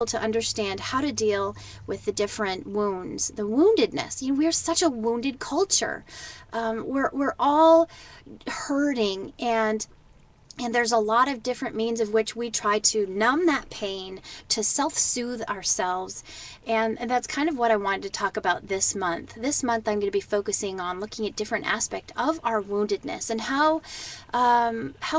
to understand how to deal with the different wounds, the woundedness. We're such a wounded culture. We're all hurting, and there's a lot of different means of which we try to numb that pain, to self-soothe ourselves. And that's kind of what I wanted to talk about this month. This month I'm going to be focusing on looking at different aspects of our woundedness and how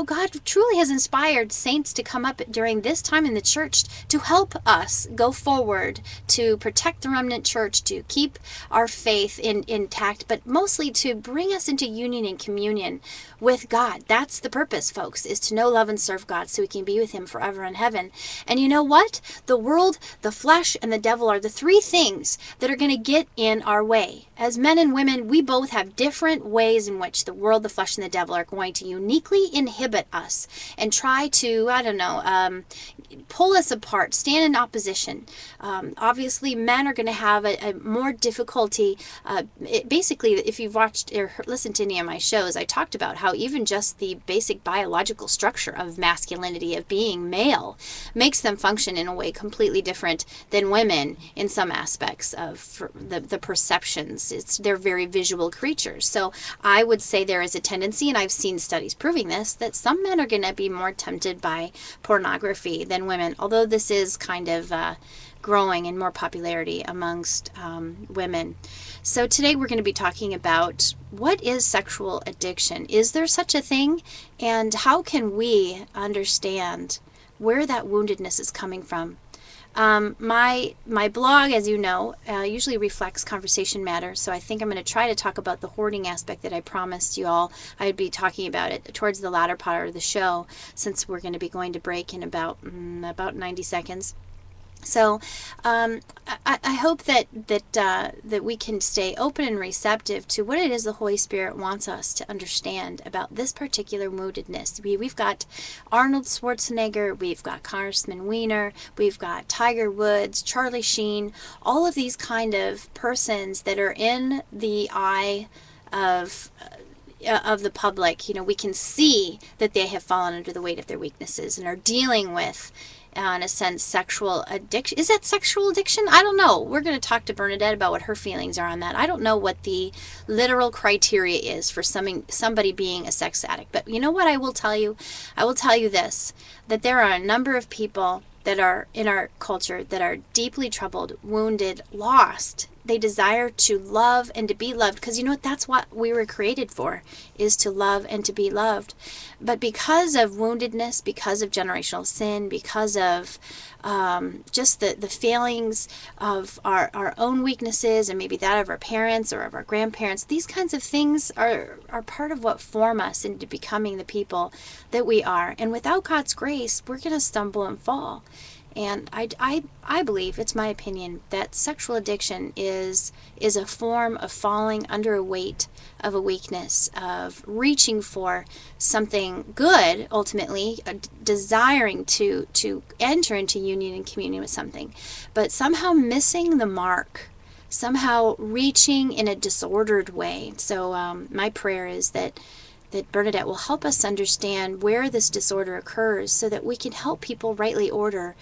God truly has inspired saints to come up during this time in the church to help us go forward, to protect the remnant church, to keep our faith intact, but mostly to bring us into union and communion with God. That's the purpose, folks, is to know, love, and serve God so we can be with Him forever in heaven. And you know what? The world, the flesh, and the devil are the three things that are going to get in our way. As men and women, we both have different ways in which the world, the flesh, and the devil are going to uniquely inhibit us and try to, pull us apart, stand in opposition. Obviously, men are going to have a more difficulty. Basically, if you've watched or listened to any of my shows, I talked about how even just the basic biological structure of masculinity, of being male, makes them function in a way completely different than women in some aspects of the perceptions. They're very visual creatures. So I would say there is a tendency, and I've seen studies proving this, that some men are going to be more tempted by pornography than women, although this is kind of growing in more popularity amongst women. So today we're going to be talking about what is sexual addiction. Is there such a thing? And how can we understand where that woundedness is coming from? My blog, as you know, usually reflects conversation matter, so I think I'm going to try to talk about the hoarding aspect that I promised you all I'd be talking about it towards the latter part of the show, since we're going to be going to break in about 90 seconds. So I hope that we can stay open and receptive to what it is the Holy Spirit wants us to understand about this particular woundedness. We've got Arnold Schwarzenegger, we've got Congressman Weiner, we've got Tiger Woods, Charlie Sheen, all of these kind of persons that are in the eye of the public. We can see that they have fallen under the weight of their weaknesses and are dealing with, in a sense, sexual addiction. Is that sexual addiction? I don't know. We're going to talk to Bernadette about what her feelings are on that. I don't know what the literal criteria is for somebody being a sex addict. But you know what I will tell you? I will tell you this, that there are a number of people that are in our culture that are deeply troubled, wounded, lost. They desire to love and to be loved, because you know what? That's what we were created for, is to love and to be loved. But because of woundedness, because of generational sin, because of just the failings of our own weaknesses, and maybe that of our parents or of our grandparents, these kinds of things are part of what form us into becoming the people that we are. And without God's grace, we're going to stumble and fall. And I believe, it's my opinion, that sexual addiction is a form of falling under a weight of a weakness, of reaching for something good, ultimately, desiring to enter into union and communion with something, but somehow missing the mark, somehow reaching in a disordered way. So my prayer is that Bernadette will help us understand where this disorder occurs, so that we can help people rightly order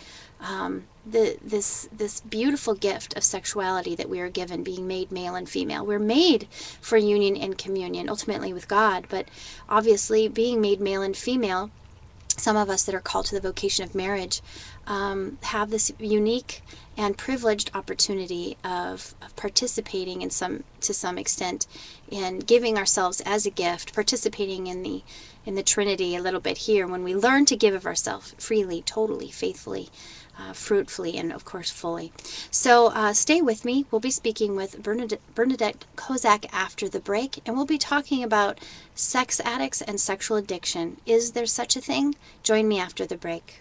this beautiful gift of sexuality that we are given, being made male and female. We're made for union and communion, ultimately with God, but obviously being made male and female, some of us that are called to the vocation of marriage have this unique and privileged opportunity of participating to some extent in giving ourselves as a gift, participating in the Trinity a little bit here, when we learn to give of ourselves freely, totally, faithfully, fruitfully, and of course fully. So stay with me. We'll be speaking with Bernadette Kozak after the break, and we'll be talking about sex addicts and sexual addiction. Is there such a thing? Join me after the break.